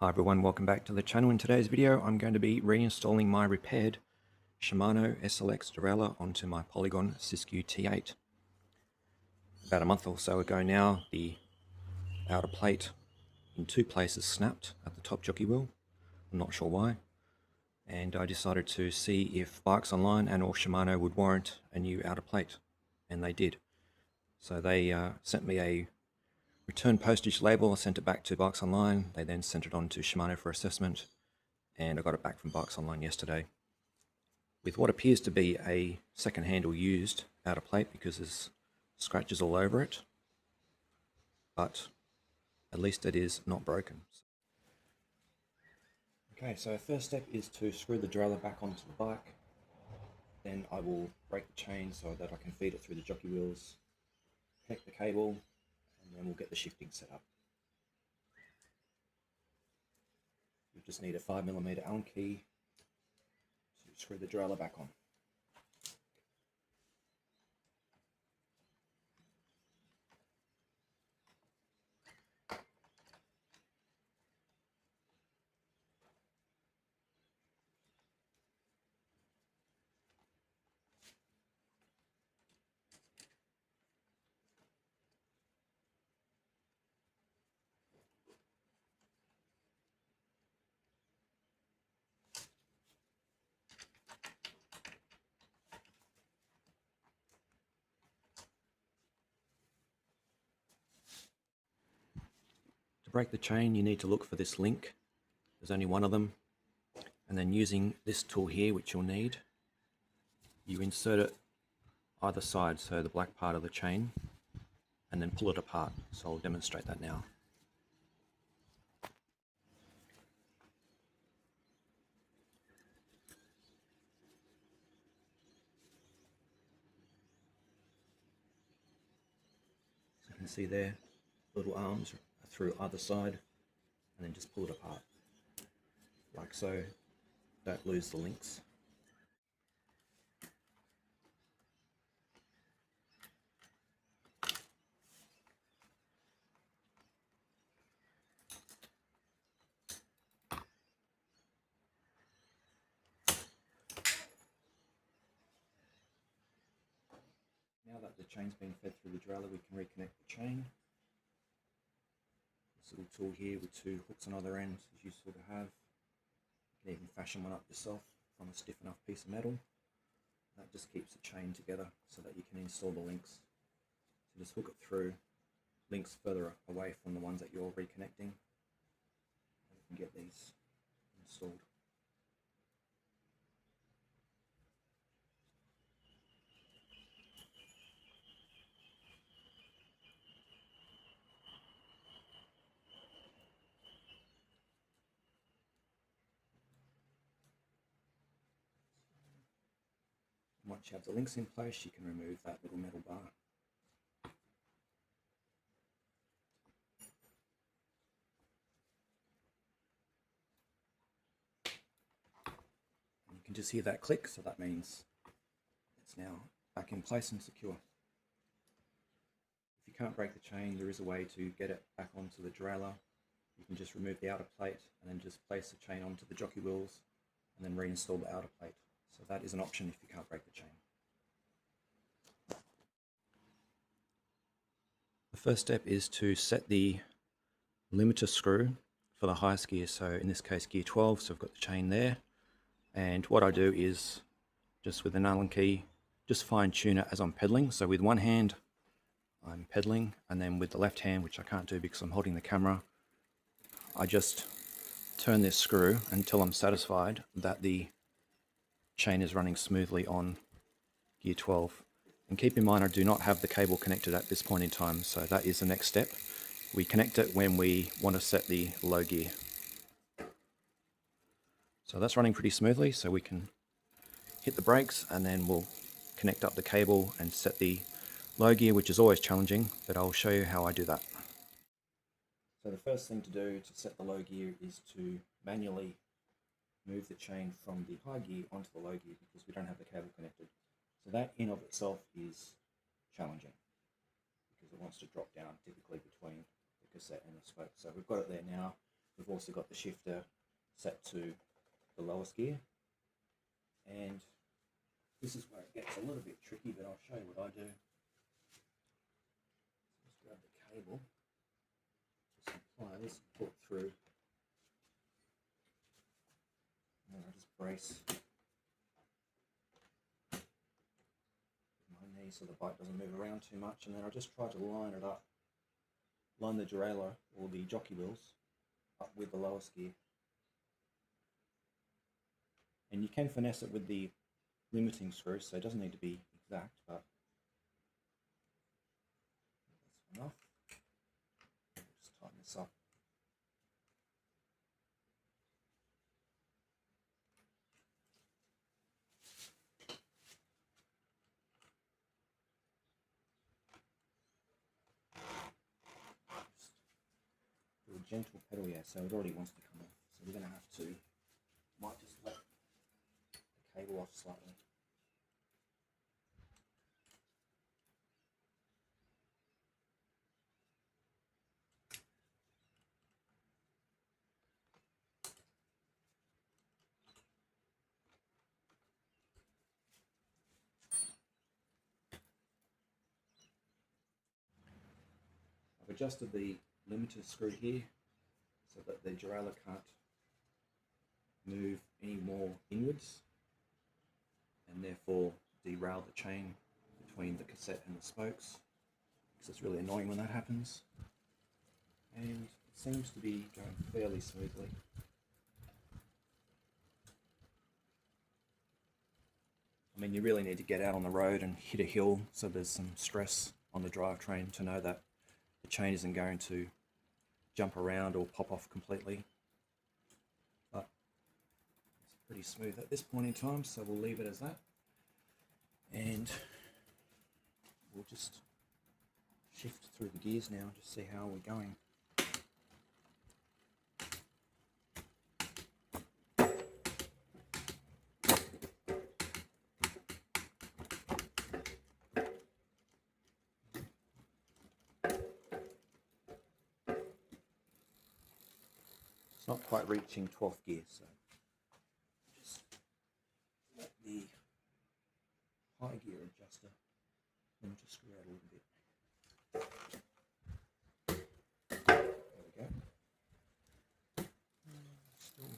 Hi everyone, welcome back to the channel. In today's video I'm going to be reinstalling my repaired Shimano SLX derailleur onto my Polygon Siskiu T8. About a month or so ago now, the outer plate in two places snapped at the top jockey wheel. I'm not sure why, and I decided to see if BikesOnline and or Shimano would warrant a new outer plate, and they did. So they sent me a return postage label. I sent it back to BikesOnline. They then sent it on to Shimano for assessment, and I got it back from BikesOnline yesterday with what appears to be a second handle used outer plate because there's scratches all over it, but at least it is not broken. Okay, so first step is to screw the derailleur back onto the bike. Then I will break the chain so that I can feed it through the jockey wheels, connect the cable, and then we'll get the shifting set up. You just need a 5mm Allen key to screw the derailleur back on. To break the chain, you need to look for this link. There's only one of them. And then using this tool here, which you'll need, you insert it either side, so the black part of the chain, and then pull it apart. So I'll demonstrate that now. So you can see there, little arms are through either side, and then just pull it apart, like so. Don't lose the links. Now that the chain's been fed through the derailleur, we can reconnect the chain. This little tool here with two hooks on either end is useful to have. You can even fashion one up yourself from a stiff enough piece of metal. That just keeps the chain together so that you can install the links. So just hook it through, links further away from the ones that you're reconnecting, and you can get these installed. Once you have the links in place, you can remove that little metal bar. And you can just hear that click, so that means it's now back in place and secure. If you can't break the chain, there is a way to get it back onto the derailleur. You can just remove the outer plate and then just place the chain onto the jockey wheels and then reinstall the outer plate. So that is an option if you can't break the chain. The first step is to set the limiter screw for the highest gear, so in this case gear 12, so I've got the chain there. And what I do is just with an Allen key, just fine tune it as I'm pedaling. So with one hand I'm pedaling, and then with the left hand, which I can't do because I'm holding the camera, I just turn this screw until I'm satisfied that the chain is running smoothly on gear 12. And keep in mind I do not have the cable connected at this point in time, so that is the next step. We connect it when we want to set the low gear. So that's running pretty smoothly, so we can hit the brakes and then we'll connect up the cable and set the low gear, which is always challenging, but I'll show you how I do that. So the first thing to do to set the low gear is to manually move the chain from the high gear onto the low gear because we don't have the cable connected. So that in of itself is challenging because it wants to drop down typically between the cassette and the spoke. So we've got it there now. We've also got the shifter set to the lowest gear, and this is where it gets a little bit tricky, but I'll show you what I do. Just grab the cable, some pliers, pull it through, and then I just brace my knee so the bike doesn't move around too much, and then I just try to line it up, line the derailleur or the jockey wheels up with the lowest gear. And you can finesse it with the limiting screw, so it doesn't need to be exact, but that's enough. Just tighten this up. Just do a gentle pedal, yeah, so it already wants to come off. So we're going to have to, might just let the cable off slightly. I've adjusted the limiter screw here so that the derailleur can't move any more inwards and therefore derail the chain between the cassette and the spokes, because it's really annoying when that happens. And it seems to be going fairly smoothly. I mean, you really need to get out on the road and hit a hill so there's some stress on the drivetrain to know that the chain isn't going to jump around or pop off completely. But it's pretty smooth at this point in time, so we'll leave it as that. And we'll just shift through the gears now and just see how we're going. It's not quite reaching 12th gear, so just let the high gear adjuster and just screw out a little bit. There we go. Still.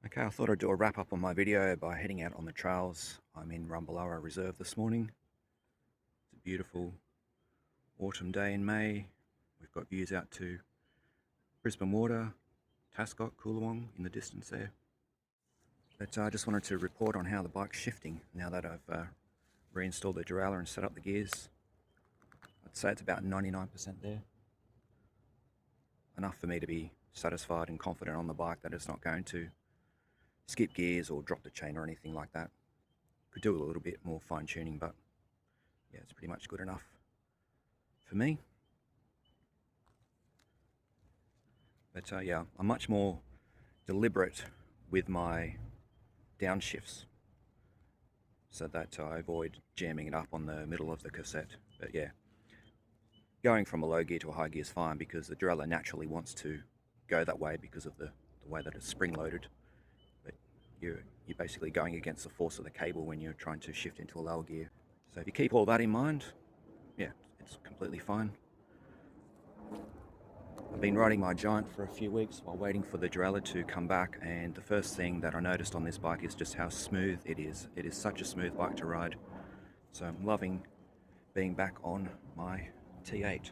Okay, I thought I'd do a wrap up on my video by heading out on the trails. I'm in Rumballoa Reserve this morning. It's a beautiful autumn day in May. We've got views out to Brisbane Water, Tascott, Coolawong in the distance there. But I just wanted to report on how the bike's shifting now that I've reinstalled the derailleur and set up the gears. I'd say it's about 99% there. Enough for me to be satisfied and confident on the bike that it's not going to skip gears or drop the chain or anything like that. Could do a little bit more fine tuning, but yeah, it's pretty much good enough for me. But yeah, I'm much more deliberate with my downshifts so that I avoid jamming it up on the middle of the cassette. But yeah, going from a low gear to a high gear is fine because the derailleur naturally wants to go that way because of the way that it's spring loaded. But you're basically going against the force of the cable when you're trying to shift into a lower gear. So if you keep all that in mind, yeah, it's completely fine. I've been riding my Giant for a few weeks while waiting for the derailleur to come back, and the first thing that I noticed on this bike is just how smooth it is. It is such a smooth bike to ride. So I'm loving being back on my T8.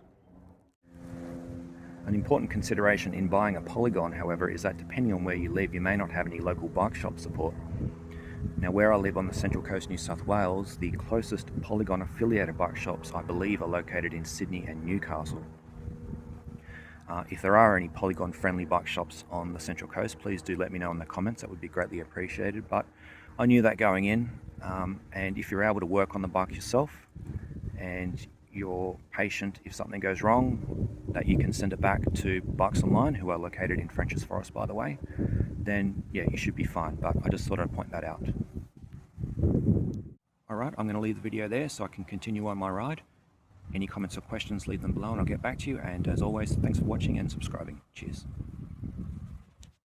An important consideration in buying a Polygon, however, is that depending on where you live, you may not have any local bike shop support. Now, where I live on the Central Coast, New South Wales, the closest Polygon affiliated bike shops, I believe, are located in Sydney and Newcastle. If there are any Polygon friendly bike shops on the Central Coast, please do let me know in the comments. That would be greatly appreciated. But I knew that going in, and if you're able to work on the bike yourself and you're patient if something goes wrong, that you can send it back to BikesOnline, who are located in French's Forest, by the way, then yeah, you should be fine. But I just thought I'd point that out. Alright, I'm going to leave the video there so I can continue on my ride. Any comments or questions, leave them below and I'll get back to you. And as always, thanks for watching and subscribing. Cheers.